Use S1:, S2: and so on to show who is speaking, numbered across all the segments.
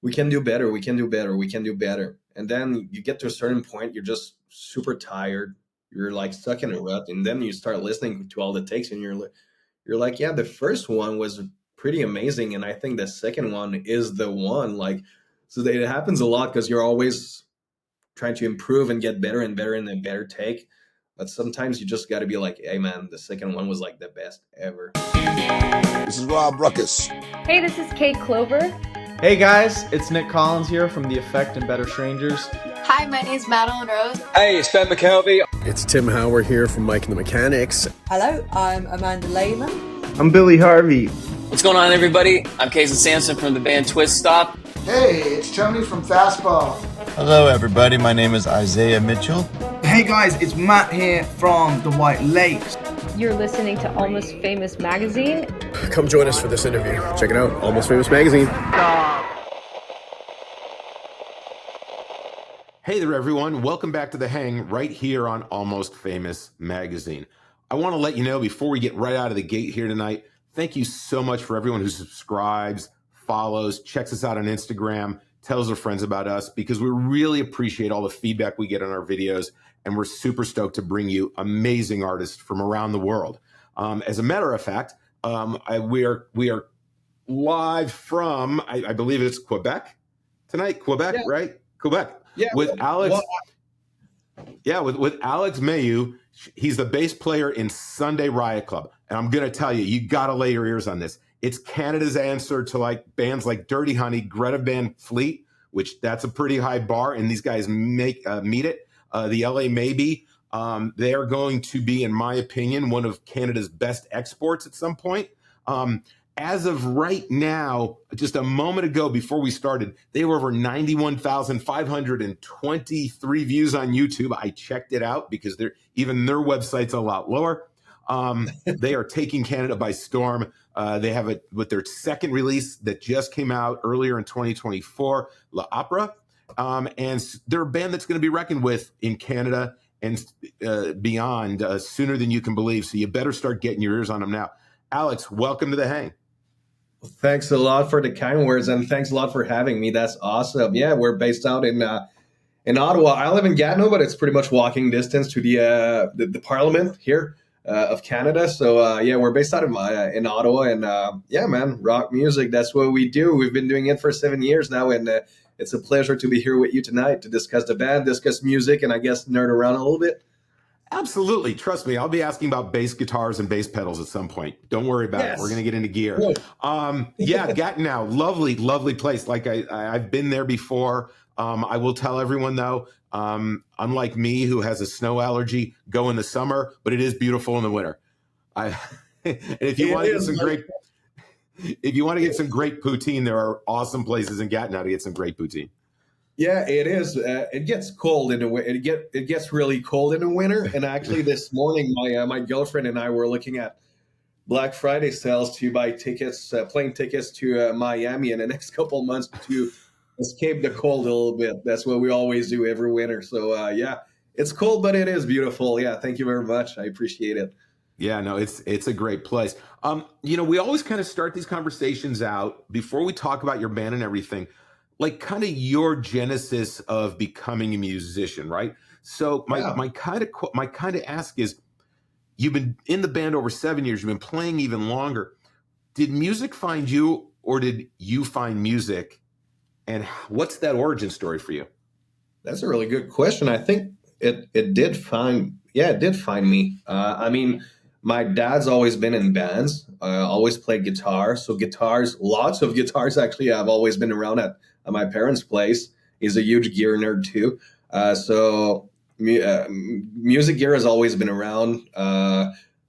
S1: we can do better, we can do better, we can do better. And then you get to a certain point, you're just super tired, you're like stuck in a rut, and then you start listening to all the takes, and you're like, yeah, the first one was pretty amazing, and I think the second one is the one. Like, so it happens a lot because you're always trying to improve and get better and better and a better take. But sometimes you just got to be like, hey man, the second one was like the best ever.
S2: This is Rob Ruckus.
S3: Hey, this is Kate Clover.
S4: Hey guys, it's Nick Collins here from The Effect and Better Strangers.
S5: Hi, my name is Madeline Rose.
S6: Hey, it's Ben McKelvey.
S7: It's Tim Howard here from Mike and the Mechanics.
S8: Hello, I'm Amanda Lehman.
S9: I'm Billy Harvey.
S6: What's going on, everybody? I'm Casey Sampson from the band Twist Stop.
S10: Hey, it's Tony from Fastball.
S11: Hello, everybody. My name is Isaiah Mitchell.
S12: Hey guys, it's Matt here from the White Lakes.
S3: You're listening to Almost Famous Magazine.
S7: Come join us for this interview. Check it out, Almost Famous Magazine.
S13: Hey there, everyone. Welcome back to The Hang right here on Almost Famous Magazine. I want to let you know before we get right out of the gate here tonight, thank you so much for everyone who subscribes, follows, checks us out on Instagram, tells their friends about us, because we really appreciate all the feedback we get on our videos, and we're super stoked to bring you amazing artists from around the world. As a matter of fact, we are live from, I believe it's Quebec tonight. Quebec, yeah. Right? Quebec.
S1: Yeah,
S13: with Alex. Yeah, with Alex Maheux. He's the bass player in Sunday Riot Club. And I'm going to tell you, you got to lay your ears on this. It's Canada's answer to like bands like Dirty Honey, Greta Van Fleet, which that's a pretty high bar, and these guys meet it. The LA Maybe, they are going to be, in my opinion, one of Canada's best exports at some point. As of right now, just a moment ago before we started, they were over 91,523 views on YouTube. I checked it out because even their website's a lot lower. They are taking Canada by storm. They have it with their second release that just came out earlier in 2024, La Opera. And they're a band that's going to be reckoned with in Canada and beyond sooner than you can believe. So you better start getting your ears on them now. Alex, welcome to The Hang.
S1: Thanks a lot for the kind words, and thanks a lot for having me. That's awesome. Yeah, we're based out in Ottawa. I live in Gatineau, but it's pretty much walking distance to the Parliament here of Canada. So yeah, we're based out in Ottawa, and yeah, man, rock music. That's what we do. We've been doing it for 7 years now, and it's a pleasure to be here with you tonight to discuss the band, discuss music, and I guess nerd around a little bit.
S13: Absolutely. Trust me. I'll be asking about bass guitars and bass pedals at some point. Don't worry about it. We're going to get into gear. Yeah, Gatineau, lovely, lovely place. Like I've been there before. I will tell everyone though, unlike me who has a snow allergy, go in the summer, but it is beautiful in the winter. And if you want to get some great poutine, there are awesome places in Gatineau to get some great poutine.
S1: Yeah, it is. It gets cold in the winter. It gets really cold in the winter. And actually, this morning, my girlfriend and I were looking at Black Friday sales to buy tickets, plane tickets to Miami in the next couple of months to escape the cold a little bit. That's what we always do every winter. So yeah, it's cold, but it is beautiful. Yeah, thank you very much. I appreciate it.
S13: Yeah, no, it's a great place. We always kind of start these conversations out before we talk about your band and everything, like kind of your genesis of becoming a musician, right? So my kind of ask is, you've been in the band over 7 years, you've been playing even longer. Did music find you, or did you find music? And what's that origin story for you?
S1: That's a really good question. I think it did find me. I mean, my dad's always been in bands, always played guitar. So lots of guitars actually have always been around at my parents' place. He's a huge gear nerd too. So music gear has always been around.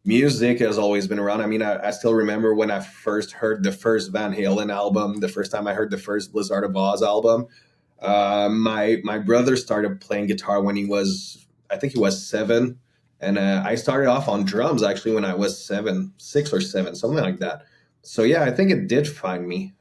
S1: Music has always been around. I mean, I still remember when I first heard the first Van Halen album, the first time I heard the first Blizzard of Oz album. My brother started playing guitar when I think he was 7. And I started off on drums actually when I was 6 or 7, something like that. So yeah, I think it did find me,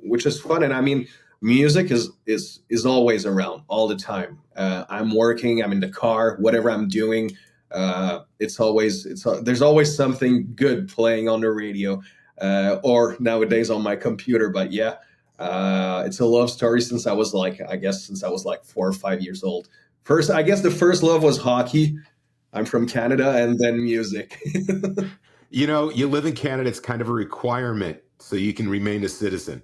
S1: which is fun. And I mean, music is always around all the time. I'm working, I'm in the car, whatever I'm doing. There's always something good playing on the radio, or nowadays on my computer. But yeah, It's a love story since I was like, I guess since I was like 4 or 5 years old. First, I guess the first love was hockey. I'm from Canada, and then music.
S13: You know, you live in Canada, it's kind of a requirement so you can remain a citizen.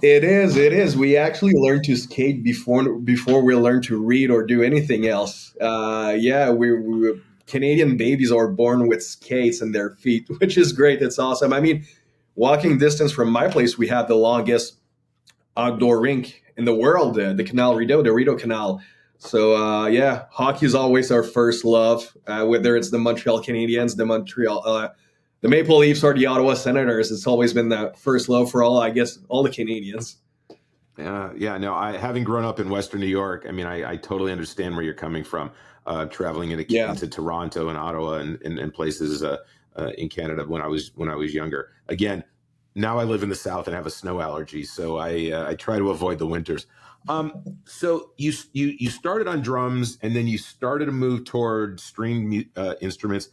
S1: It is. It is. We actually learned to skate before we learned to read or do anything else. Yeah, we Canadian babies are born with skates in their feet, which is great. It's awesome. I mean, walking distance from my place, we have the longest outdoor rink in the world, the Canal Rideau, the Rideau Canal. So yeah, hockey is always our first love. Whether it's the Montreal Canadiens, the Maple Leafs, or the Ottawa Senators, it's always been the first love for all. I guess all the Canadians.
S13: Yeah, no, having grown up in Western New York, I mean, I totally understand where you're coming from. Traveling into Toronto and Ottawa and places in Canada when I was younger. Again, now I live in the South and have a snow allergy, so I try to avoid the winters. So you started on drums, and then you started to move toward string instruments.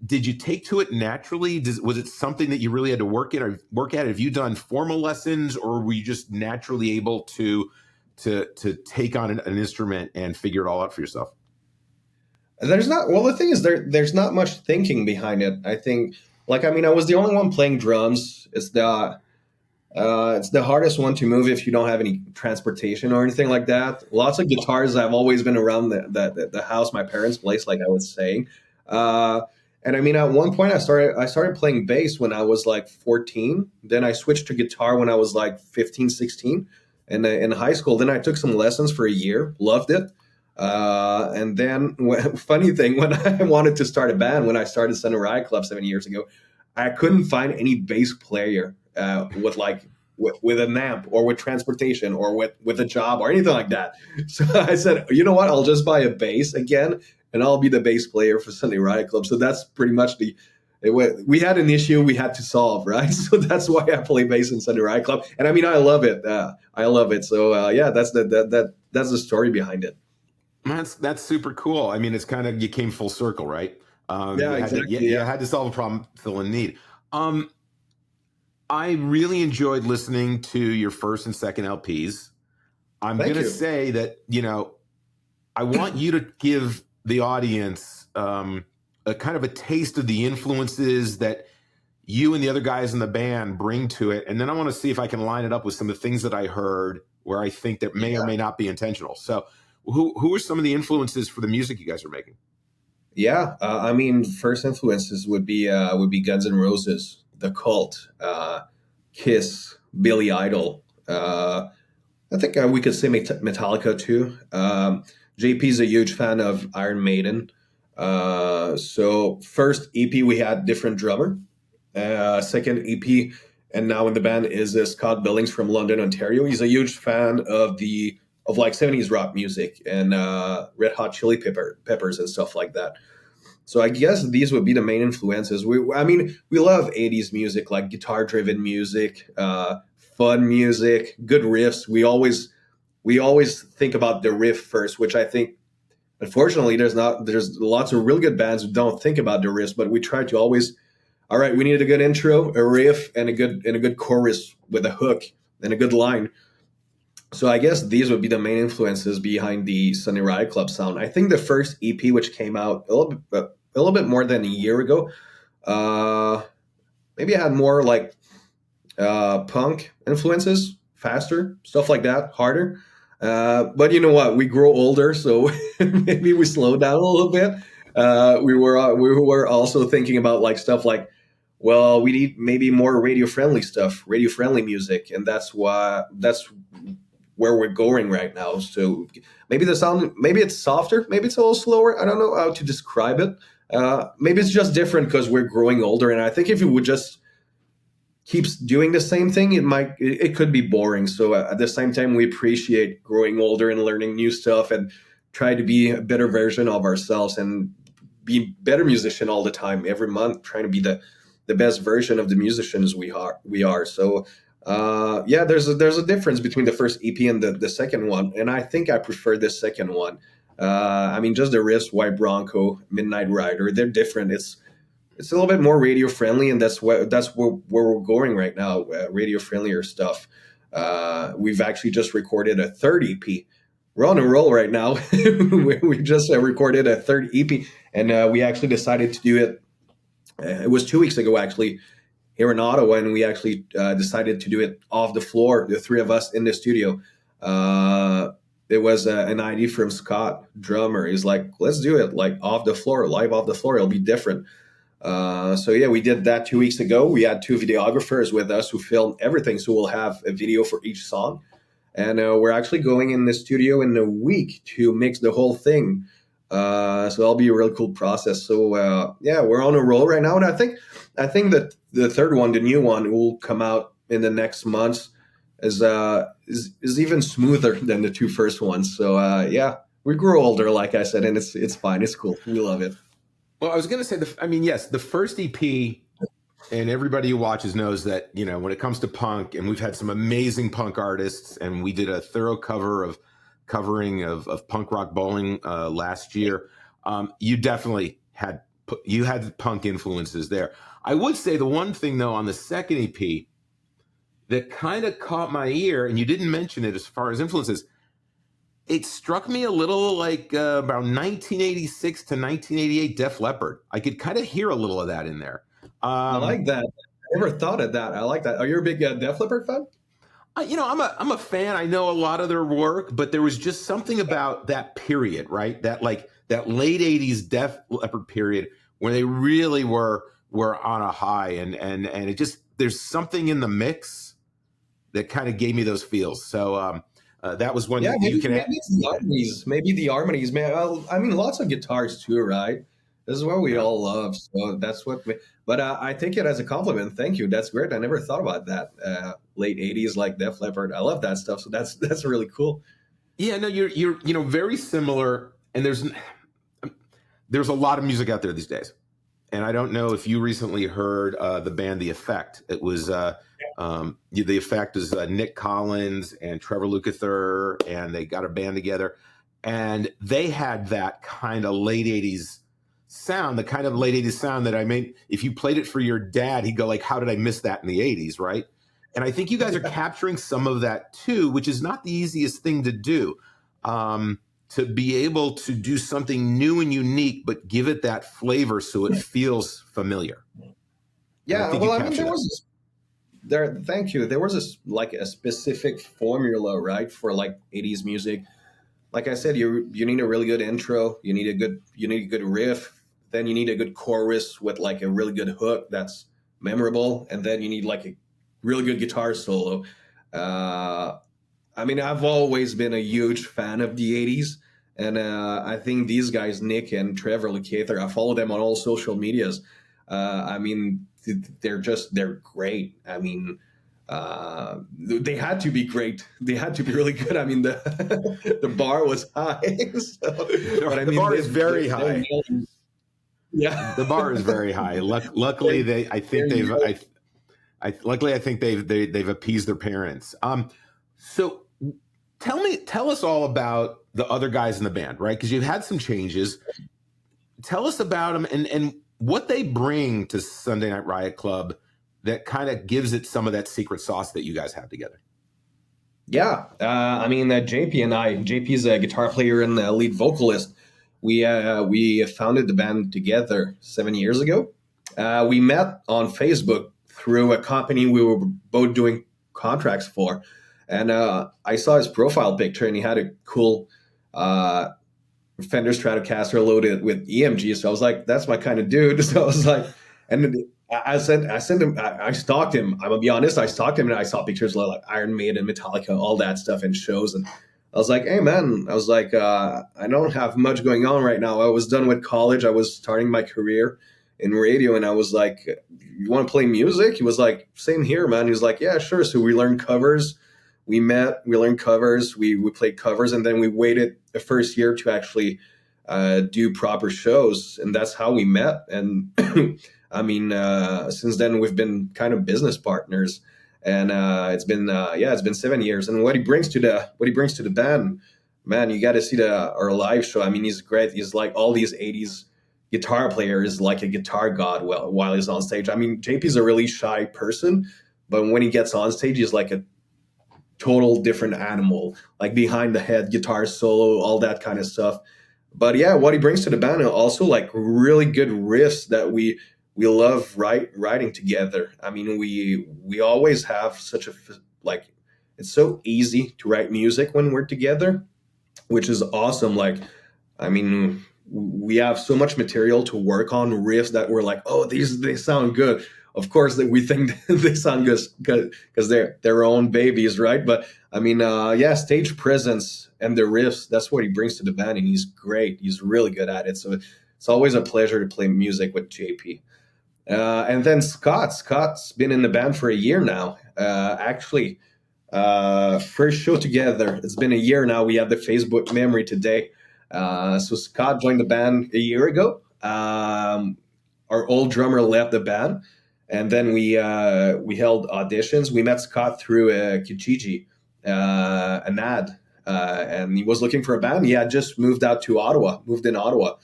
S13: Did you take to it naturally? Was it something that you really had to work at? Have you done formal lessons, or were you just naturally able to take on an instrument and figure it all out for yourself?
S1: The thing is, there's not much thinking behind it. I think, like, I mean, I was the only one playing drums. It's the hardest one to move if you don't have any transportation or anything like that. Lots of guitars. I've always been around the house, my parents' place, like I was saying. And I mean, at one point, I started playing bass when I was like 14. Then I switched to guitar when I was like 15, 16, and in high school. Then I took some lessons for a year, loved it. And then, funny thing, when I wanted to start a band, when I started Sunday Riot Club 7 years ago, I couldn't find any bass player with an amp or with transportation or with a job or anything like that. So I said, you know what? I'll just buy a bass again, and I'll be the bass player for Sunday Riot Club. So that's pretty much we had an issue we had to solve, right? So that's why I play bass in Sunday Riot Club, and I mean, I love it. I love it. So yeah, that's the story behind it.
S13: That's super cool. I mean, it's kind of, you came full circle, right?
S1: Yeah, exactly.
S13: You had to solve a problem, fill a need. I really enjoyed listening to your first and second LPs. I'm going to say that, I want you to give the audience a kind of a taste of the influences that you and the other guys in the band bring to it. And then I want to see if I can line it up with some of the things that I heard where I think that may or may not be intentional. So who are some of the influences for the music you guys are making?
S1: Yeah, I mean, first influences would be Guns N' Roses, The Cult, Kiss, Billy Idol. I think we could say Metallica too. JP's a huge fan of Iron Maiden. So first EP we had different drummer. Second EP, and now in the band is Scott Billings from London, Ontario. He's a huge fan of like 70s rock music and Red Hot Chili Peppers and stuff like that. So I guess these would be the main influences. We love 80s music, like guitar-driven music, fun music, good riffs. We always think about the riff first, which I think, unfortunately, there's lots of real good bands who don't think about the riffs, but we try to always, all right, we need a good intro, a riff, and a good chorus with a hook and a good line. So I guess these would be the main influences behind the Sunday Riot Club sound. I think the first EP, which came out a little bit more than a year ago, maybe it had more like punk influences, faster, stuff like that, harder. But you know what? We grow older, so maybe we slow down a little bit. We were also thinking about like stuff like, well, we need maybe more radio-friendly stuff, radio-friendly music, and that's where we're going right now. So maybe the sound, maybe it's softer, maybe it's a little slower. I don't know how to describe it. Maybe it's just different because we're growing older. And I think if you would just keep doing the same thing, it could be boring. So at the same time, we appreciate growing older and learning new stuff and try to be a better version of ourselves and be better musician all the time, every month, trying to be the best version of the musicians we are. So yeah, there's a difference between the first EP and the second one, and I think I prefer the second one. I mean, just the riffs, White Bronco, Midnight Rider, they're different. It's a little bit more radio friendly, and that's where we're going right now, radio friendlier stuff. we've actually just recorded a third EP. We're on a roll right now. We just recorded a third EP, and we actually decided to do it. It was 2 weeks ago, actually, here in Ottawa, and we actually decided to do it off the floor, the three of us in the studio. It was an idea from Scott, drummer. He's like, let's do it like off the floor, live off the floor. It'll be different. So yeah, we did that 2 weeks ago. We had two videographers with us who filmed everything. So we'll have a video for each song. And we're actually going in the studio in a week to mix the whole thing. So that'll be a really cool process. So yeah, we're on a roll right now. And I think that the third one, the new one, will come out in the next months, is even smoother than the two first ones. So yeah, we grew older, like I said, and it's fine. It's cool. We love it.
S13: Well, I was going to say, yes, the first EP, and everybody who watches knows that, when it comes to punk, and we've had some amazing punk artists, and we did a thorough covering of punk rock bowling last year. You definitely had punk influences there. I would say the one thing, though, on the second EP that kind of caught my ear, and you didn't mention it as far as influences, it struck me a little like about 1986 to 1988 Def Leppard. I could kind of hear a little of that in there.
S1: I like that. I never thought of that. I like that. Are you a big Def Leppard fan?
S13: I'm a fan. I know a lot of their work, but there was just something about that period, right? That late 80s Def Leppard period where they really were on a high, and it just, there's something in the mix that kind of gave me those feels. So that was one.
S1: Yeah, maybe the harmonies. I mean, lots of guitars too, right? This is what we all love. So that's what. But I take it as a compliment. Thank you. That's great. I never thought about that. Late '80s, like Def Leppard. I love that stuff. So that's really cool.
S13: Yeah, no, you're very similar. And there's a lot of music out there these days. And I don't know if you recently heard the band The Effect. It was The Effect is Nick Collins and Trevor Lukather, and they got a band together, and they had that kind of late 80s sound, that I mean, if you played it for your dad, he'd go like, how did I miss that in the 80s, right? And I think you guys are capturing some of that too, which is not the easiest thing to do. To be able to do something new and unique, but give it that flavor so it feels familiar.
S1: Yeah, well, I mean, thank you. There was a specific formula, right, for like 80s music. Like I said, you need a really good intro, you need a good riff, then you need a good chorus with like a really good hook that's memorable, and then you need like a really good guitar solo. I mean, I've always been a huge fan of the 80s. And I think these guys, Nick and Trevor Lukather, I follow them on all social medias. I mean, they're great. I mean, they had to be great. They had to be really good. I mean, the bar was high. But I mean,
S13: the bar is very high.
S1: Yeah,
S13: the bar is very high. Luckily, I think they've appeased their parents. So tell us all about the other guys in the band, right? Because you've had some changes. Tell us about them and what they bring to Sunday Night Riot Club that kind of gives it some of that secret sauce that you guys have together.
S1: Yeah, I mean, JP's a guitar player and a lead vocalist. We founded the band together 7 years ago. We met on Facebook through a company we were both doing contracts for. And I saw his profile picture, and he had a cool Fender Stratocaster loaded with EMG. So I was like, that's my kind of dude. So I was like, and I sent him, I stalked him. I'm gonna be honest, I stalked him, and I saw pictures of like Iron Maiden, Metallica, all that stuff in shows. And I was like, hey man, I was like, I don't have much going on right now. I was done with college. I was starting my career in radio, and I was like, you want to play music? He was like, same here, man. He was like, yeah, sure. So we learned covers. We met, we learned covers, we played covers, and then we waited the first year to actually do proper shows. And that's how we met. And I mean, since then we've been kind of business partners, and it's been 7 years. And what he brings to the band, man, you got to see our live show. I mean, he's great. He's like all these 80s guitar player is like a guitar god while he's on stage. I mean, JP's a really shy person, but when he gets on stage, he's like a total different animal, like behind the head, guitar solo, all that kind of stuff. But yeah, what he brings to the band are also like really good riffs that we love writing together. I mean, we always have such a like it's so easy to write music when we're together, which is awesome. Like, I mean, we have so much material to work on, riffs that we're like, oh, these they sound good. Of course, that we think they sound good because they're their own babies, right? But I mean, yeah, stage presence and the riffs, that's what he brings to the band, and he's great. He's really good at it. So it's always a pleasure to play music with JP. And then Scott's been in the band for a year now. Actually, first show together. It's been a year now. We have the Facebook memory today. So Scott joined the band a year ago. Our old drummer left the band, and then we held auditions. We met Scott through Kijiji, an ad, and he was looking for a band. He had just moved in Ottawa.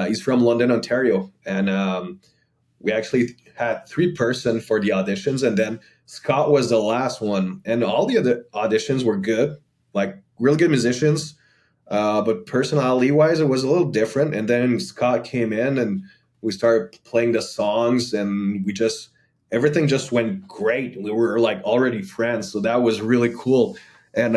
S1: He's from London, Ontario, and we actually had 3 person for the auditions, and then Scott was the last one. And all the other auditions were good, like real good musicians. But personality wise, it was a little different. And then Scott came in and we started playing the songs, and everything just went great. We were like already friends. So that was really cool. And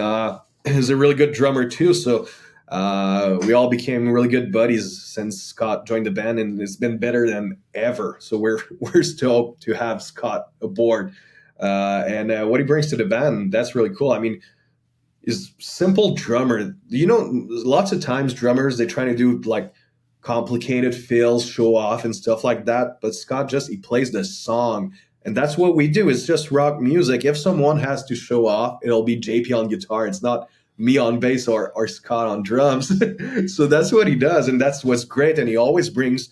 S1: he's a really good drummer too. So we all became really good buddies since Scott joined the band, and it's been better than ever. So we're stoked to have Scott aboard. And what he brings to the band, that's really cool. I mean, is simple drummer. Lots of times drummers, they try to do like complicated fills, show off and stuff like that. But Scott he plays the song. And that's what we do. It's just rock music. If someone has to show off, it'll be JP on guitar. It's not me on bass or Scott on drums. So that's what he does. And that's what's great. And he always brings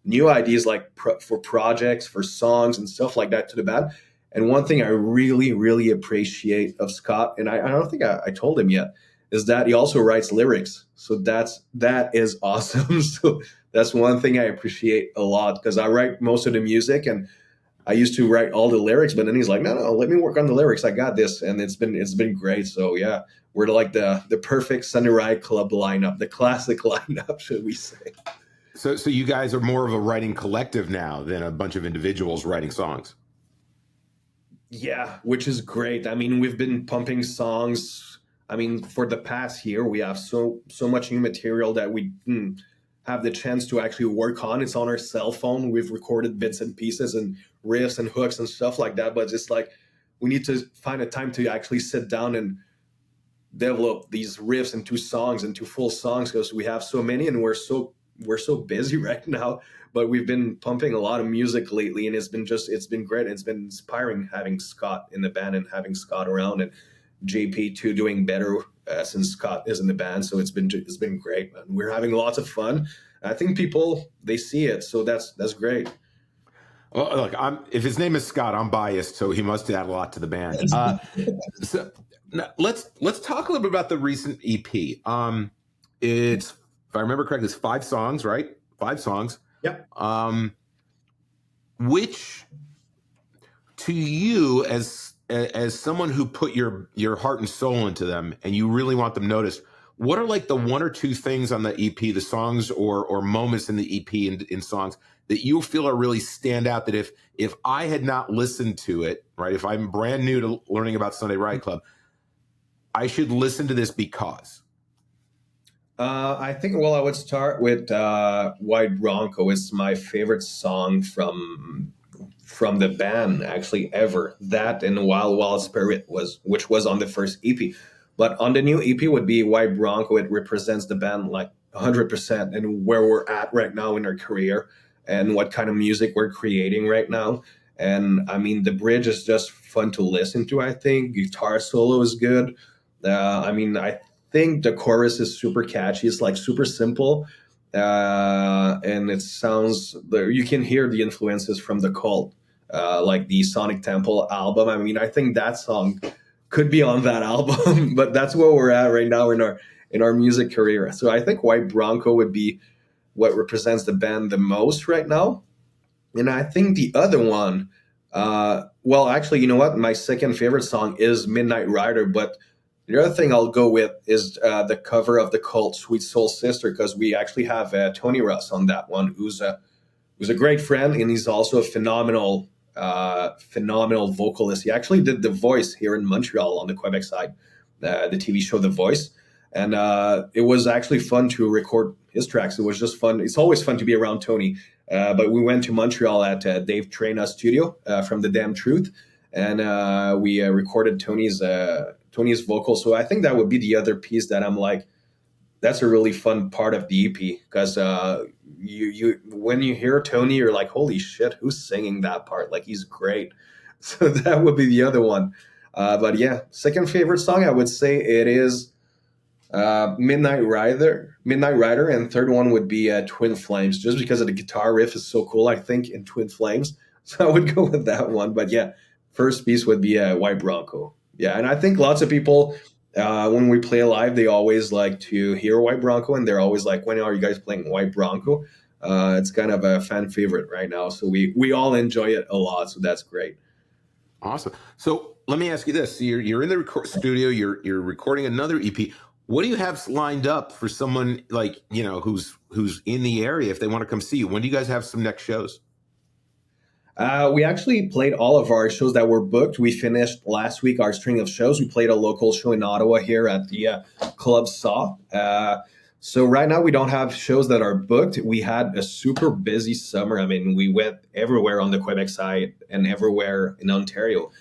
S1: new ideas like for projects, for songs and stuff like that to the band. And one thing I really, really appreciate of Scott, and I don't think I told him yet, is that he also writes lyrics. So that is awesome. So that's one thing I appreciate a lot, because I write most of the music and I used to write all the lyrics, but then he's like, no, let me work on the lyrics. I got this. And it's been great. So yeah, we're like the perfect Sunday Riot Club lineup, the classic lineup, should we say.
S13: So you guys are more of a writing collective now than a bunch of individuals writing songs.
S1: Yeah, which is great. I mean, we've been pumping songs. I mean, for the past year, we have so much new material that we didn't have the chance to actually work on. It's on our cell phone. We've recorded bits and pieces and riffs and hooks and stuff like that. But it's like we need to find a time to actually sit down and develop these riffs into songs, into full songs, because we have so many and we're so busy right now. But we've been pumping a lot of music lately, and it's been great. It's been inspiring having Scott in the band and having Scott around, and JP too doing better since Scott is in the band. So it's been great, man. We're having lots of fun. I think people, they see it, so that's great.
S13: Well, look, if his name is Scott, I'm biased, so he must add a lot to the band. So now let's talk a little bit about the recent EP. It's, if I remember correctly, it's 5 songs, right? 5 songs.
S1: Yep.
S13: Which, to you, as someone who put your heart and soul into them, and you really want them noticed, what are like the 1 or 2 things on the EP, the songs or moments in the EP in songs that you feel are really stand out, that if I had not listened to it, right, if I'm brand new to learning about Sunday Riot Club, I should listen to this because?
S1: I think, well, I would start with White Bronco. It's my favorite song from the band, actually, ever. That and Wild Spirit, which was on the first EP. But on the new EP would be White Bronco. It represents the band like 100% and where we're at right now in our career and what kind of music we're creating right now. And I mean, the bridge is just fun to listen to, I think. Guitar solo is good. I think the chorus is super catchy. It's like super simple. And it sounds, you can hear the influences from The Cult, like the Sonic Temple album. I mean, I think that song could be on that album, but that's where we're at right now in our music career. So I think White Bronco would be what represents the band the most right now. And I think the other one Well, actually, you know what? My second favorite song is Midnight Rider, but the other thing I'll go with is the cover of the cult Sweet Soul Sister, because we actually have Tony Russ on that one, who's a great friend, and he's also a phenomenal vocalist. He actually did The Voice here in Montreal on the Quebec side, the TV show The Voice, and it was actually fun to record his tracks. It was just fun. It's always fun to be around Tony. But we went to Montreal at Dave Trena studio from The Damn Truth, and we recorded Tony's vocals. So I think that would be the other piece that I'm like, that's a really fun part of the EP, because you when you hear Tony, you're like, holy shit, who's singing that part? Like, he's great. So that would be the other one. But yeah, second favorite song, I would say it is Midnight Rider, and third one would be Twin Flames, just because of the guitar riff is so cool, I think, in Twin Flames. So I would go with that one. But yeah, first piece would be White Bronco. Yeah, and I think lots of people, when we play live, they always like to hear White Bronco, and they're always like, when are you guys playing White Bronco? It's kind of a fan favorite right now, so we all enjoy it a lot, so that's great.
S13: Awesome. So let me ask you this: so you're in the studio, you're recording another EP. What do you have lined up for someone like, who's in the area if they want to come see you? When do you guys have some next shows?
S1: We actually played all of our shows that were booked. We finished last week our string of shows. We played a local show in Ottawa here at the Club Saw. So right now we don't have shows that are booked. We had a super busy summer. I mean, we went everywhere on the Quebec side and everywhere in Ontario.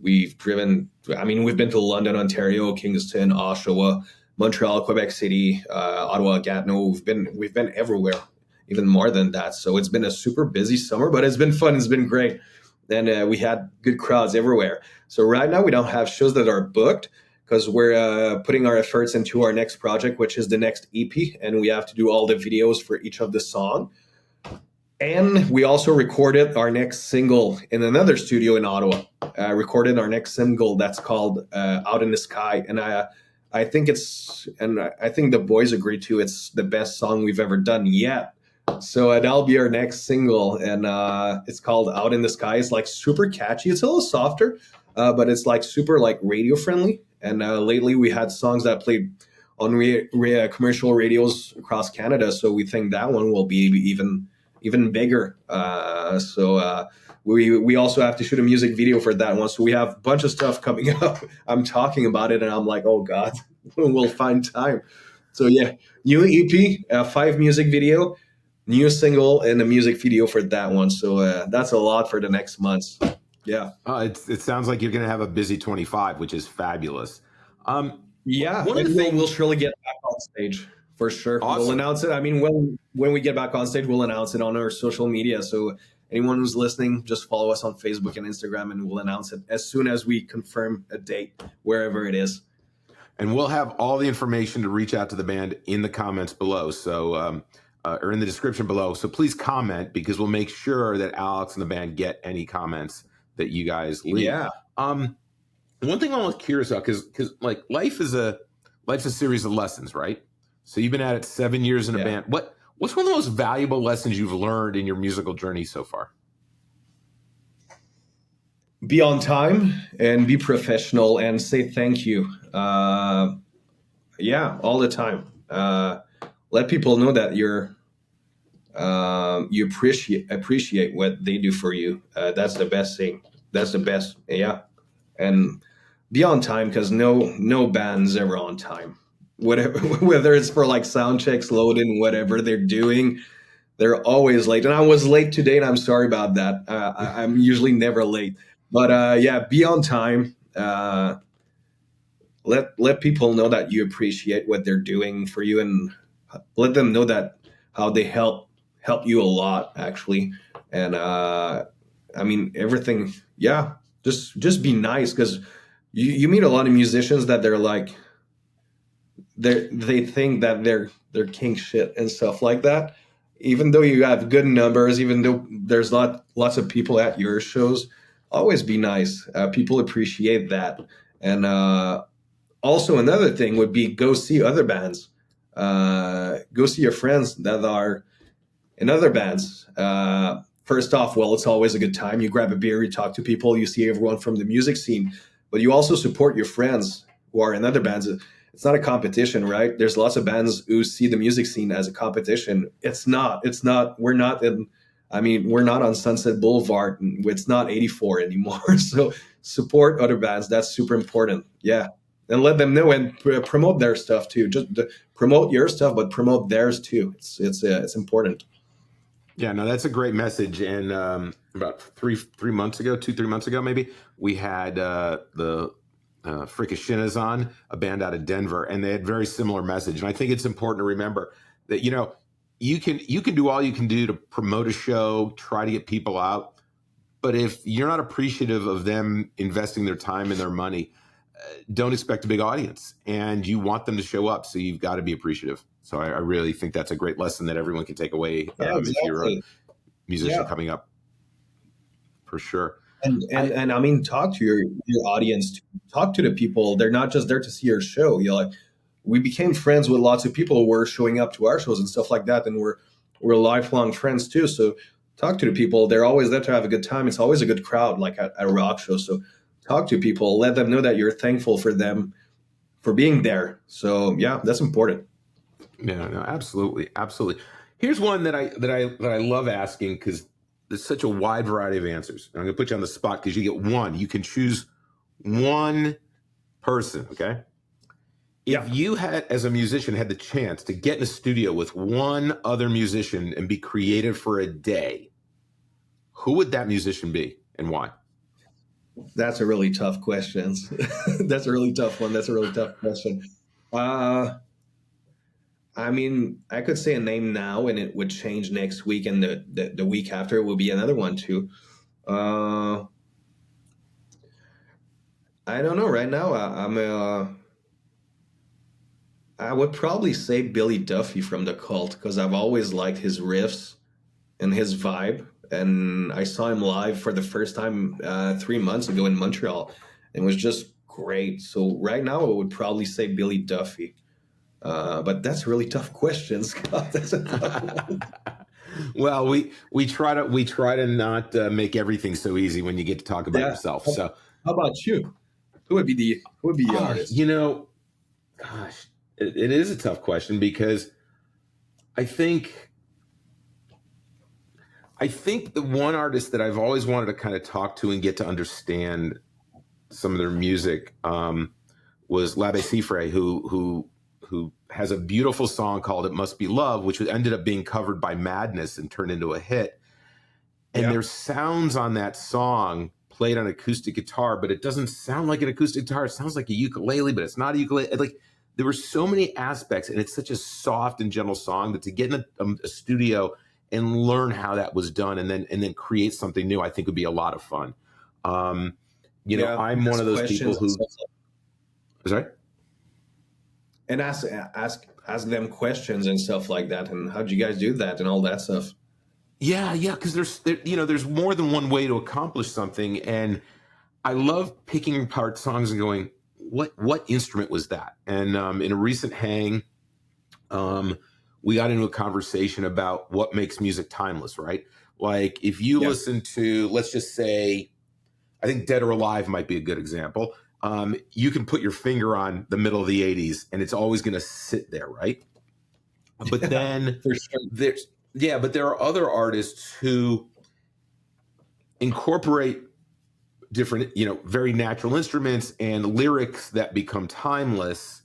S1: We've been to London, Ontario, Kingston, Oshawa, Montreal, Quebec City, Ottawa, Gatineau. We've been everywhere, even more than that. So it's been a super busy summer, but it's been fun. It's been great. And we had good crowds everywhere. So right now we don't have shows that are booked, because we're putting our efforts into our next project, which is the next EP. And we have to do all the videos for each of the song. And we also recorded our next single in another studio in Ottawa. Recorded our next single that's called Out in the Sky. And I think the boys agree too, it's the best song we've ever done yet. So that'll be our next single, and it's called Out in the Sky. It's like super catchy. It's a little softer, but it's like super like radio friendly. And lately we had songs that played on commercial radios across Canada. So we think that one will be even bigger. So we also have to shoot a music video for that one. So we have a bunch of stuff coming up. I'm talking about it and I'm like, oh God, we'll find time. So yeah, new EP, 5 music video, new single, and a music video for that one. So that's a lot for the next months. Yeah.
S13: It sounds like you're going to have a busy 25, which is fabulous.
S1: Yeah, we'll surely get back on stage for sure. Awesome. We'll announce it. I mean, when we get back on stage, we'll announce it on our social media. So anyone who's listening, just follow us on Facebook and Instagram, and we'll announce it as soon as we confirm a date, wherever it is.
S13: And we'll have all the information to reach out to the band in the comments below. So, or in the description below. So please comment, because we'll make sure that Alex and the band get any comments that you guys leave.
S1: Yeah.
S13: One thing I was curious about, because like life's a series of lessons, right? So you've been at it 7 years in a band. What's one of the most valuable lessons you've learned in your musical journey so far?
S1: Be on time and be professional and say thank you. All the time. Let people know that you appreciate what they do for you. That's the best thing. That's the best. Yeah. And be on time, because no band's ever on time. Whether it's for like sound checks, loading, whatever they're doing, they're always late. And I was late today, and I'm sorry about that. I'm usually never late. But be on time. Let people know that you appreciate what they're doing for you, and let them know that how they help you a lot, actually. And everything. Yeah, just be nice, because you meet a lot of musicians that they're like, they think that they're king shit and stuff like that. Even though you have good numbers, even though there's lots of people at your shows, always be nice. People appreciate that. And also another thing would be go see other bands. Go see your friends that are in other bands. first off, well, it's always a good time. You grab a beer, you talk to people, you see everyone from the music scene, but you also support your friends who are in other bands. It's not a competition, right? There's lots of bands who see the music scene as a competition. It's not. We're not in. I mean, we're not on Sunset Boulevard. It's not 84 anymore. So support other bands. That's super important. Yeah, and let them know and promote their stuff too. Just promote your stuff, but promote theirs too. It's important.
S13: Yeah, no, that's a great message. And about 3 months ago, 3 months ago, maybe, we had the Fricashinas on, a band out of Denver, and they had very similar message. And I think it's important to remember that, you can do all you can do to promote a show, try to get people out. But if you're not appreciative of them investing their time and their money, don't expect a big audience, and you want them to show up. So you've got to be appreciative. So I really think that's a great lesson that everyone can take away if you're a musician coming up, for sure.
S1: And I mean, talk to your audience, talk to the people. They're not just there to see your show. We became friends with lots of people who were showing up to our shows and stuff like that, and we're lifelong friends too. So talk to the people. They're always there to have a good time. It's always a good crowd, like at a rock show. So talk to people, let them know that you're thankful for them for being there. So yeah, that's important.
S13: Yeah, no, absolutely, absolutely. Here's one that I love asking, because there's such a wide variety of answers. I'm going to put you on the spot because you get one. You can choose one person, okay? If you had, as a musician, had the chance to get in a studio with one other musician and be creative for a day, who would that musician be and why?
S1: That's a really tough question. That's a really tough one. That's a really tough question. I mean, I could say a name now and it would change next week, and the week after it will be another one too. I don't know. Right now, I would probably say Billy Duffy from The Cult, because I've always liked his riffs and his vibe. And I saw him live for the first time 3 months ago in Montreal, and it was just great. So right now, I would probably say Billy Duffy. But that's a really tough question, Scott. That's a tough one.
S13: Well, we try to not make everything so easy when you get to talk about yourself. So
S1: how about you? Who would be the artist?
S13: Gosh, it is a tough question, because I think the one artist that I've always wanted to kind of talk to and get to understand some of their music was L'Abbé Siffre, who has a beautiful song called "It Must Be Love," which ended up being covered by Madness and turned into a hit. And there's sounds on that song played on acoustic guitar, but it doesn't sound like an acoustic guitar. It sounds like a ukulele, but it's not a ukulele. Like, there were so many aspects, and it's such a soft and gentle song that to get in a studio and learn how that was done, and then create something new, I think would be a lot of fun. I'm one of those people who. Sorry.
S1: And ask them questions and stuff like that, and how'd you guys do that and all that stuff.
S13: Yeah, because there's more than one way to accomplish something, and I love picking apart songs and going, what instrument was that? And in a recent hang, we got into a conversation about what makes music timeless, right? Like, if you listen to, let's just say, I think Dead or Alive might be a good example. You can put your finger on the middle of the 80s and it's always going to sit there, right? But then
S1: for sure.
S13: but there are other artists who incorporate different, very natural instruments and lyrics that become timeless,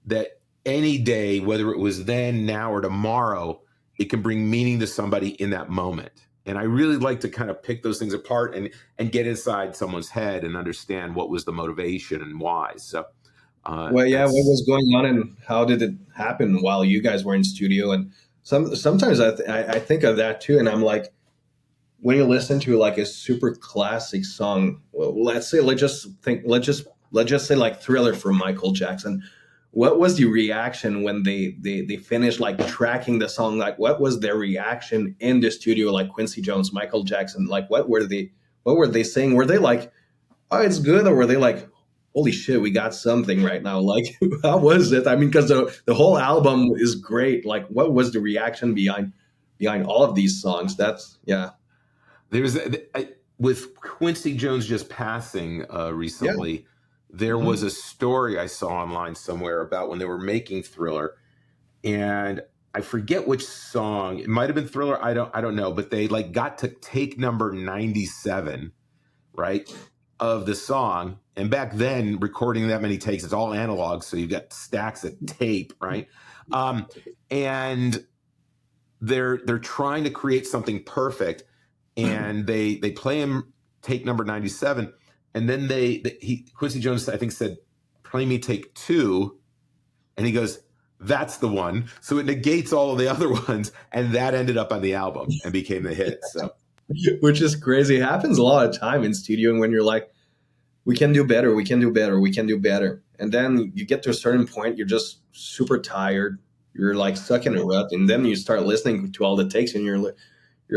S13: that any day, whether it was then, now, or tomorrow, it can bring meaning to somebody in that moment. And I really like to kind of pick those things apart and get inside someone's head and understand what was the motivation and why. So,
S1: what was going on and how did it happen while you guys were in studio? And sometimes I think of that too, and I'm like, when you listen to like a super classic song, well, let's just say like Thriller from Michael Jackson. What was the reaction when they finished like tracking the song? Like, what was their reaction in the studio? Like Quincy Jones, Michael Jackson, like what were they saying? Were they like, oh, it's good? Or were they like, holy shit, we got something right now? Like, how was it? I mean, because the whole album is great. Like, what was the reaction behind all of these songs?
S13: There's with Quincy Jones just passing recently. There was a story I saw online somewhere about when they were making Thriller, and I forget which song. It might have been Thriller. I don't know, but they like got to take number 97, right, of the song. And back then, recording that many takes, it's all analog, so you got stacks of tape, right? And they're trying to create something perfect, and they play him take number 97, and then Quincy Jones, I think, said, "Play me take 2," and he goes, "That's the one." So it negates all of the other ones, and that ended up on the album and became the hit. So,
S1: which is crazy. It happens a lot of time in studio, and when you're like, we can do better, we can do better, we can do better, and then you get to a certain point, you're just super tired. You're like stuck in a rut, and then you start listening to all the takes, and you're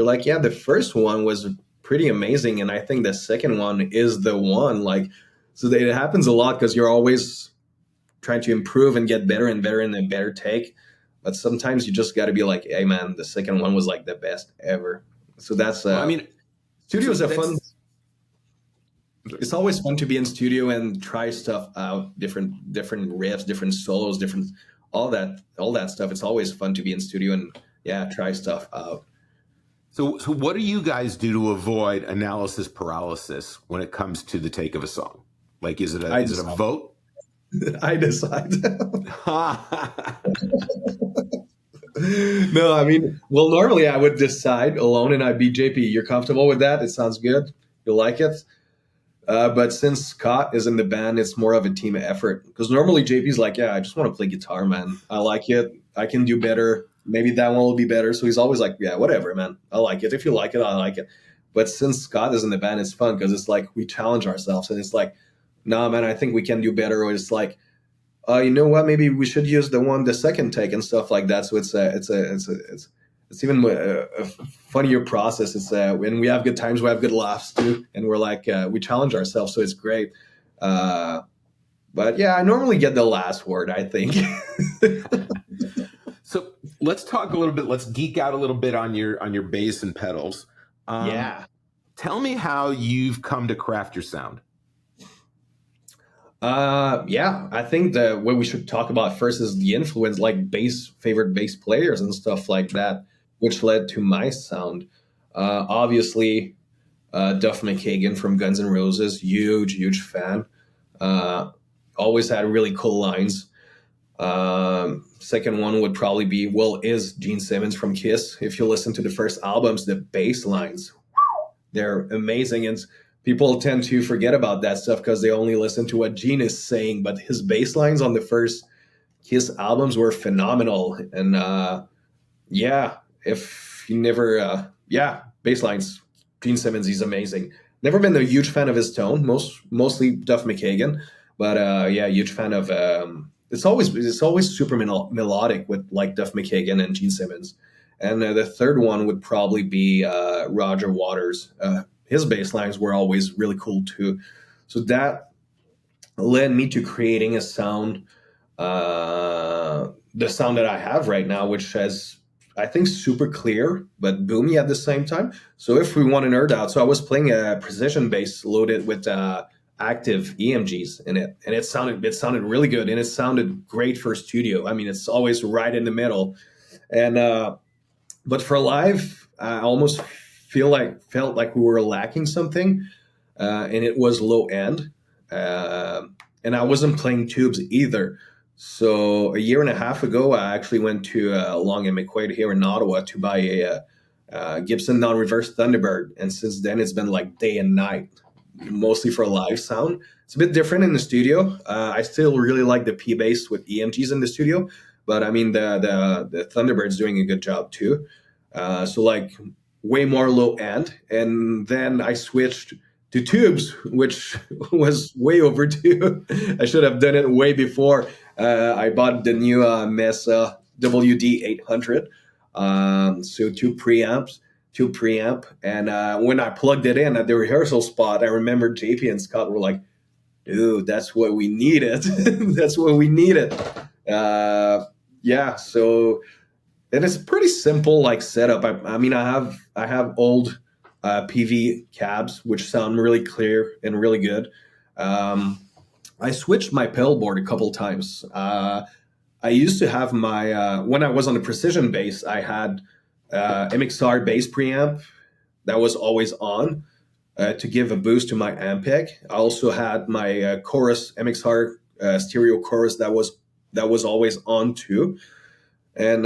S1: like, yeah, the first one was pretty amazing, and I think the second one is the one. Like, so it happens a lot because you're always trying to improve and get better and better and a better take. But sometimes you just got to be like, hey man, the second one was like the best ever. So that's studios are fun. It's always fun to be in studio and try stuff out, different riffs, different solos, different all that stuff. It's always fun to be in studio and try stuff out.
S13: So what do you guys do to avoid analysis paralysis when it comes to the take of a song? Like, is it a vote?
S1: I decide. No, I mean, well, normally I would decide alone, and I'd be, JP, you're comfortable with that? It sounds good. You like it? But since Scott is in the band, it's more of a team effort. Because normally JP's like, yeah, I just want to play guitar, man. I like it. I can do better. Maybe that one will be better. So he's always like, yeah, whatever, man. I like it. If you like it, I like it. But since Scott is in the band, it's fun because it's like we challenge ourselves. And it's like, nah, man, I think we can do better. Or it's like, you know what? Maybe we should use the second take and stuff like that. So it's even a funnier process. It's when we have good times, we have good laughs too, and we're like we challenge ourselves, so it's great. But yeah, I normally get the last word, I think.
S13: So let's talk a little bit. Let's geek out a little bit on your bass and pedals. Tell me how you've come to craft your sound.
S1: I think what we should talk about first is the influence, like favorite bass players and stuff like that, which led to my sound. Obviously, Duff McKagan from Guns N' Roses, huge fan. Always had really cool lines. Second one would probably be, is Gene Simmons from Kiss. If you listen to the first albums, the bass lines, they're amazing. And people tend to forget about that stuff because they only listen to what Gene is saying. But his bass lines on the first Kiss albums were phenomenal. And if you never, bass lines, Gene Simmons, he's amazing. Never been a huge fan of his tone, mostly Duff McKagan. But huge fan of, it's always super melodic with like Duff McKagan and Gene Simmons. And the third one would probably be Roger Waters. His bass lines were always really cool too. So that led me to creating a sound, the sound that I have right now, which has, I think, super clear, but boomy at the same time. So if we want to nerd out, so I was playing a precision bass loaded with active EMGs in it. And it sounded really good. And it sounded great for studio. I mean, it's always right in the middle. And, but for live, I almost felt like we were lacking something, and it was low end, and I wasn't playing tubes either. So a year and a half ago, I actually went to Long and McQuaid here in Ottawa to buy a Gibson non-reverse Thunderbird, and since then it's been like day and night, mostly for live sound. It's a bit different in the studio. I still really like the P bass with EMGs in the studio, but I mean the Thunderbird's doing a good job too. So like way more low end, and then I switched to tubes, which was way overdue. I should have done it way before. I bought the new Mesa WD800, so two preamp, and when I plugged it in at the rehearsal spot, I remember JP and Scott were like, "Dude, that's what we needed. That's what we needed." So. And it's a pretty simple like setup. I mean, I have old PV cabs, which sound really clear and really good. I switched my pedal board a couple times. I used to have my when I was on the precision bass, I had MXR bass preamp that was always on to give a boost to my Ampeg. I also had my chorus MXR stereo chorus that was always on too. And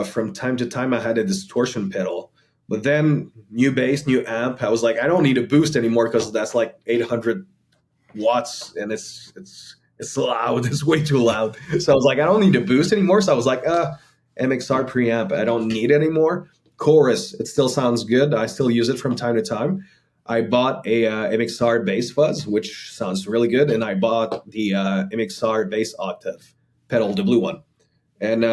S1: from time to time, I had a distortion pedal. But then new bass, new amp. I was like, I don't need a boost anymore because that's like 800 watts, and it's loud. It's way too loud. So I was like, I don't need a boost anymore. So I was like, MXR preamp. I don't need it anymore. Chorus. It still sounds good. I still use it from time to time. I bought a MXR bass fuzz, which sounds really good, and I bought the MXR bass octave pedal, the blue one. And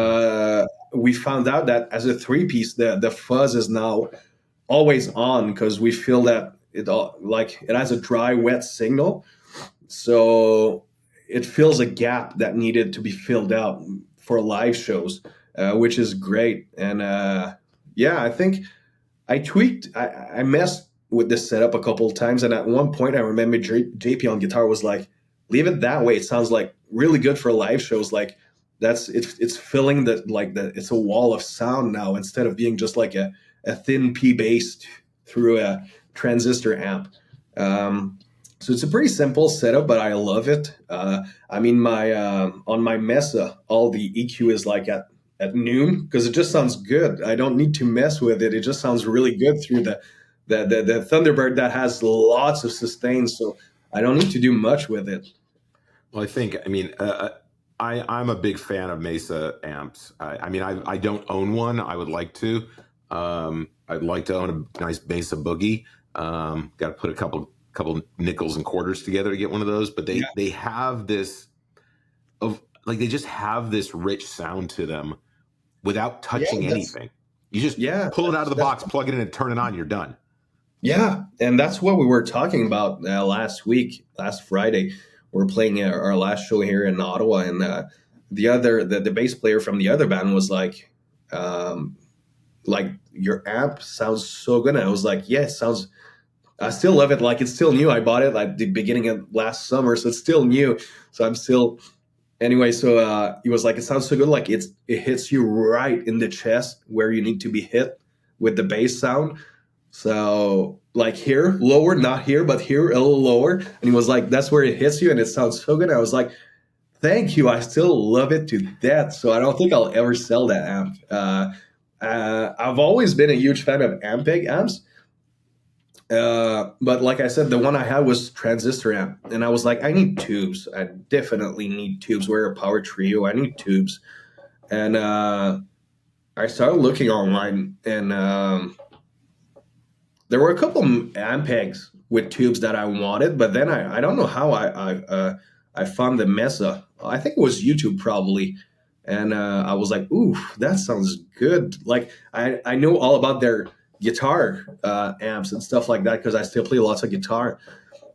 S1: we found out that as a three-piece, the fuzz is now always on because we feel that it has a dry, wet signal. So it fills a gap that needed to be filled out for live shows, which is great. And I think I messed with this setup a couple of times. And at one point, I remember JP on guitar was like, leave it that way. It sounds like really good for live shows. Like, it's filling it's a wall of sound now instead of being just like a thin P bass through a transistor amp. So it's a pretty simple setup, but I love it. I mean, my on my Mesa, all the EQ is like at noon because it just sounds good. I don't need to mess with it. It just sounds really good through the Thunderbird that has lots of sustain. So I don't need to do much with it.
S13: Well, I'm a big fan of Mesa amps. I don't own one. I would like to. I'd like to own a nice Mesa Boogie. Got to put a couple nickels and quarters together to get one of those. But they have this they just have this rich sound to them without touching anything. You just pull it out of the box, plug it in, and turn it on. You're done. Yeah,
S1: and that's what we were talking about last Friday. We're playing our last show here in Ottawa, and the bass player from the other band was like your amp sounds so good. And I was like, yeah, it sounds. I still love it. Like, it's still new. I bought it at the beginning of last summer, so it's still new. So I'm still anyway. So he was like, it sounds so good. Like it hits you right in the chest where you need to be hit with the bass sound. So like here, lower, not here, but here, a little lower. And he was like, that's where it hits you, and it sounds so good. I was like, thank you. I still love it to death. So I don't think I'll ever sell that amp. I've always been a huge fan of Ampeg amps. But like I said, the one I had was transistor amp. And I was like, I need tubes. I definitely need tubes. We're a power trio. I need tubes. And I started looking online, and there were a couple Ampegs with tubes that I wanted, but then I don't know how I found the Mesa. I think it was YouTube probably. And I was like, ooh, that sounds good. Like I know all about their guitar amps and stuff like that because I still play lots of guitar,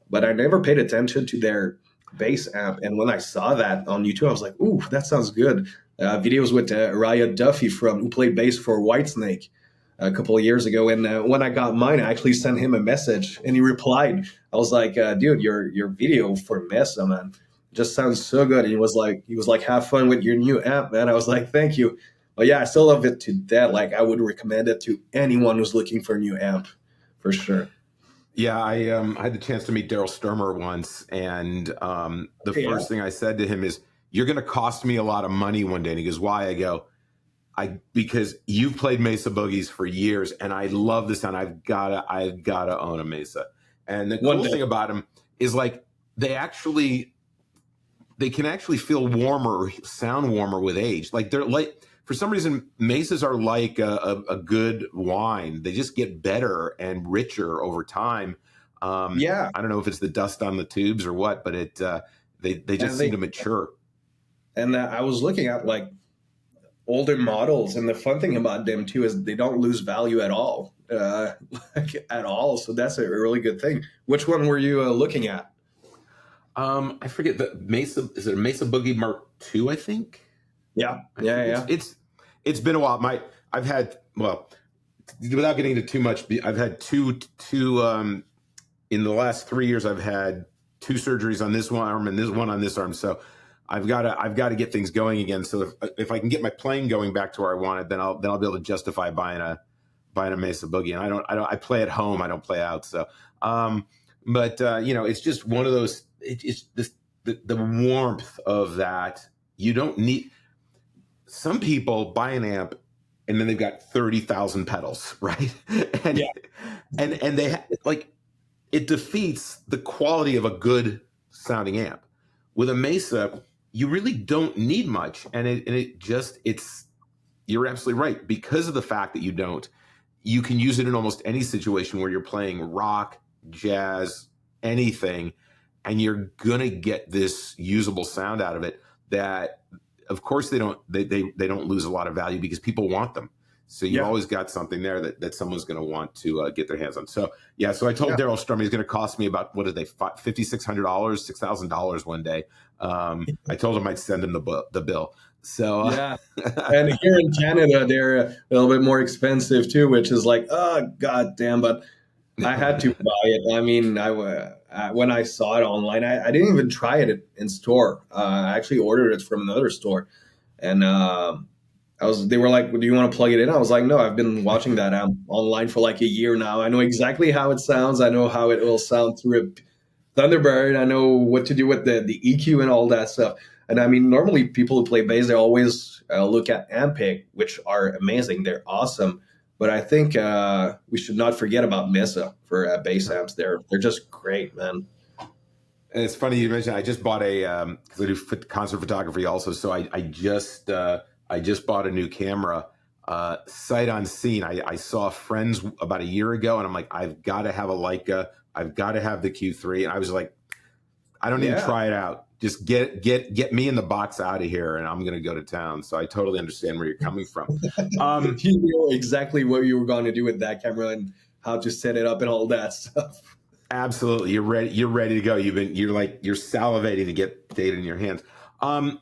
S1: but I never paid attention to their bass amp. And when I saw that on YouTube, I was like, ooh, that sounds good. Videos with Riot Duffy who played bass for Whitesnake a couple of years ago, and when I got mine, I actually sent him a message, and he replied. I was like, "Dude, your video for Mesa, man, just sounds so good." And he was like, "Have fun with your new amp, man." I was like, "Thank you." But yeah, I still love it to death. Like, I would recommend it to anyone who's looking for a new amp, for sure.
S13: Yeah, I had the chance to meet Daryl Sturmer once, and the first thing I said to him is, "You're going to cost me a lot of money one day." And he goes, "Why?" I go, because you've played Mesa Boogies for years, and I love the sound. I've gotta own a Mesa. And the cool thing about them is like they can actually feel warmer or sound warmer with age. Like they're like, for some reason, Mesas are like a good wine. They just get better and richer over time. I don't know if it's the dust on the tubes or what, but they just seem to mature.
S1: And I was looking at like older models, and the fun thing about them too is they don't lose value at all, at all. So that's a really good thing. Which one were you looking at?
S13: I forget the Mesa. Is it a Mesa Boogie Mark II? I think.
S1: Yeah.
S13: It's been a while. I've had without getting into too much, I've had two in the last 3 years. I've had 2 surgeries on this one arm and this one on this arm. So I've got to get things going again. So if I can get my playing going back to where I want it, then I'll be able to justify buying a Mesa Boogie. And I play at home. I don't play out. So, it's just one of those. It's this the warmth of that. You don't need. Some people buy an amp and then they've got 30,000 pedals, right? And they it defeats the quality of a good sounding amp. With a Mesa, you really don't need much, and you're absolutely right, because of the fact that you can use it in almost any situation where you're playing rock, jazz, anything, and you're gonna get this usable sound out of it that, of course, they don't lose a lot of value because people want them. So you've always got something there that someone's going to want to get their hands on. So I told Daryl Strummy it's going to cost me about, what did they, $5,600, $6,000 one day. I told him I'd send him the bill. So
S1: and here in Canada they're a little bit more expensive too, which is like, oh god damn. But I had to buy it. I mean, when I saw it online, I didn't even try it in store. I actually ordered it from another store, and they were like, do you want to plug it in? I was like, no, I've been watching that online for like a year now. I know exactly how it sounds. I know how it will sound through a Thunderbird. I know what to do with the EQ and all that stuff. And I mean, normally people who play bass, they always look at Ampeg, which are amazing. They're awesome. But I think we should not forget about Mesa for bass amps. They're just great, man.
S13: And it's funny you mentioned, I just bought because I do concert photography also. So I just bought a new camera, sight unseen. I saw friends about a year ago, and I'm like, I've got to have a Leica. I've got to have the Q3. And I was like, I don't need to try it out. Just get me in the box out of here, and I'm going to go to town. So I totally understand where you're coming from.
S1: You know exactly what you were going to do with that camera and how to set it up and all that stuff.
S13: Absolutely, you're ready. You're ready to go. You're salivating to get data in your hands. Now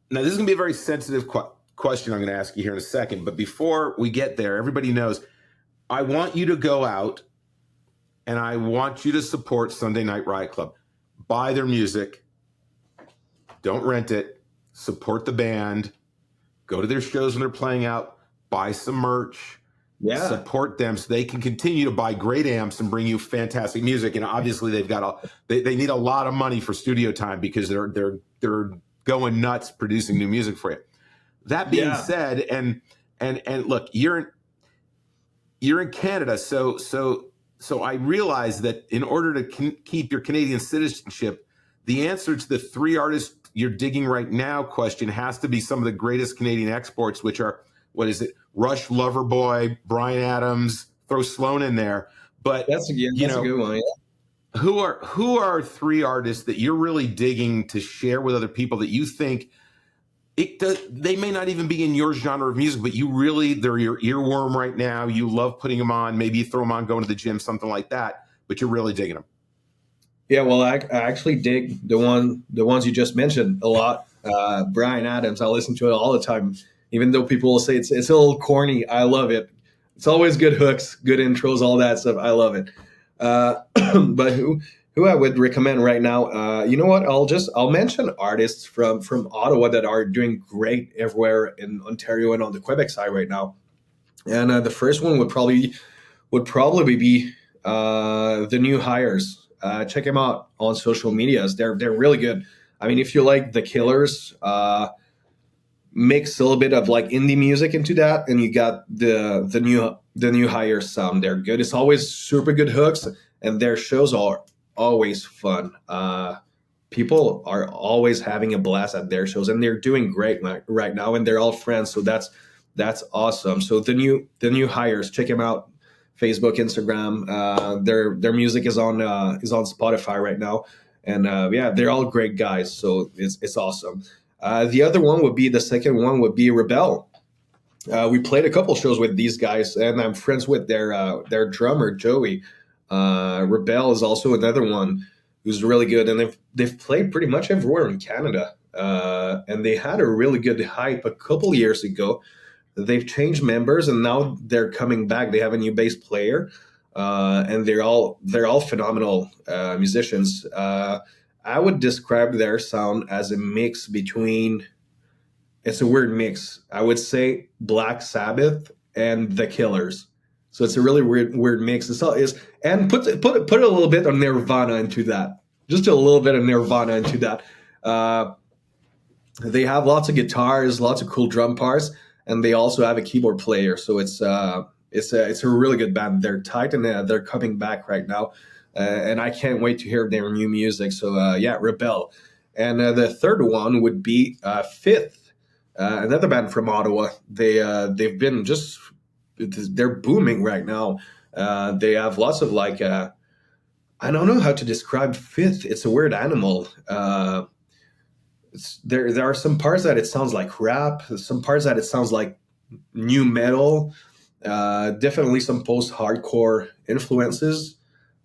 S13: this is going to be a very sensitive question I'm going to ask you here in a second. But before we get there, everybody knows I want you to go out and I want you to support Sunday Night Riot Club. Buy their music. Don't rent it. Support the band. Go to their shows when they're playing out. Buy some merch. Support them so they can continue to buy great amps and bring you fantastic music. And obviously they need a lot of money for studio time because they're going nuts producing new music for you. That being said, and look, you're in Canada, so I realize that in order to keep your Canadian citizenship, the answer to the 3 artists you're digging right now question has to be some of the greatest Canadian exports, which are, what is it? Rush, Loverboy, Bryan Adams, throw Sloan in there. But
S1: that's a good one. Yeah.
S13: Who are 3 artists that you're really digging to share with other people that you think they may not even be in your genre of music, but they're your earworm right now. You love putting them on. Maybe you throw them on going to the gym, something like that, but you're really digging them.
S1: Yeah, well, I actually dig the ones you just mentioned a lot. Bryan Adams, I listen to it all the time, even though people will say it's a little corny. I love it. It's always good hooks, good intros, all that stuff. I love it. But who I would recommend right now, you know what? I'll mention artists from Ottawa that are doing great everywhere in Ontario and on the Quebec side right now. And the first one would probably be the new hires. Check them out on social medias. They're really good. I mean, if you like The Killers, mix a little bit of like indie music into that, and you got the new hires sound. They're good. It's always super good hooks, and their shows are always fun. People are always having a blast at their shows, and they're doing great right now, and they're all friends. So that's awesome. So the new hires, check them out. Facebook, Instagram. Their music is on Spotify right now, and they're all great guys. So it's awesome. The second one would be Rebel. We played a couple shows with these guys, and I'm friends with their drummer Joey. Rebel is also another one who's really good, and they've played pretty much everywhere in Canada. And they had a really good hype a couple years ago. they've changed members, and now they're coming back. They have a new bass player, and they're all phenomenal musicians. I would describe their sound as a mix between. It's a weird mix. I would say Black Sabbath and The Killers. So it's a really weird mix. It's all is, and put a little bit of Nirvana into that. Just a little bit of Nirvana into that. They have lots of guitars, lots of cool drum parts, and they also have a keyboard player. So it's a really good band. They're tight, and they're coming back right now, and I can't wait to hear their new music. So yeah, Rebel. And the third one would be Fifth, another band from Ottawa. They've been they're booming right now. They have lots of I don't know how to describe Fifth. It's a weird animal. There are some parts that it sounds like rap, some parts that it sounds like new metal, definitely some post-hardcore influences.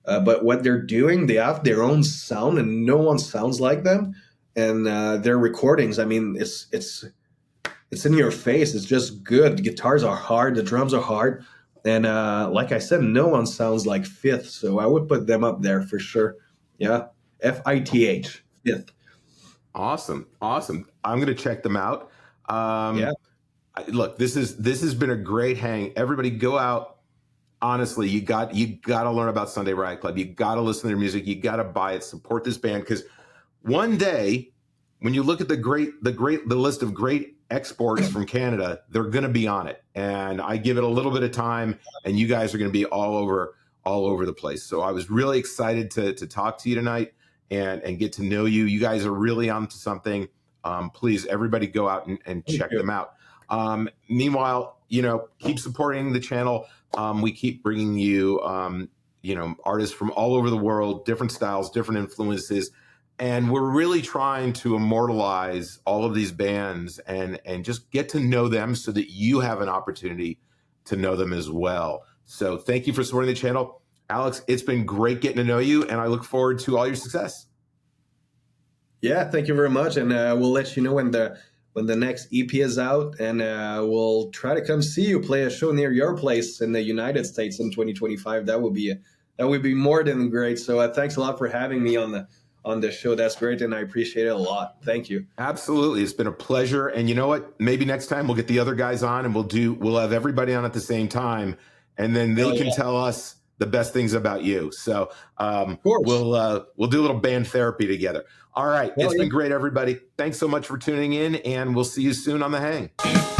S1: But what they're doing, they have their own sound, and no one sounds like them. And their recordings, I mean, it's in your face. It's just good. The guitars are hard, the drums are hard, and like I said, no one sounds like Fifth. So I would put them up there for sure. Yeah, FITH, Fifth.
S13: Awesome. I'm going to check them out.
S1: Yeah.
S13: Look, this has been a great hang. Everybody go out. Honestly, you got to learn about Sunday Riot Club. You got to listen to their music. You got to buy it. Support this band, because one day when you look at the list of great exports from Canada, they're going to be on it. And I give it a little bit of time, and you guys are going to be all over the place. So I was really excited to talk to you tonight and get to know you. You guys are really onto something. Please, everybody go out and check them out. Meanwhile, keep supporting the channel. We keep bringing you, artists from all over the world, different styles, different influences. And we're really trying to immortalize all of these bands and just get to know them so that you have an opportunity to know them as well. So thank you for supporting the channel. Alex, it's been great getting to know you, and I look forward to all your success.
S1: Yeah, thank you very much, and we'll let you know when the next EP is out, and we'll try to come see you play a show near your place in the United States in 2025. That would be more than great. So thanks a lot for having me on the show. That's great, and I appreciate it a lot. Thank you.
S13: Absolutely, it's been a pleasure. And you know what? Maybe next time we'll get the other guys on, and we'll have everybody on at the same time, and then they can tell us the best things about you. So we'll do a little band therapy together. All right. It's been great, everybody. Thanks so much for tuning in, and we'll see you soon on the hang.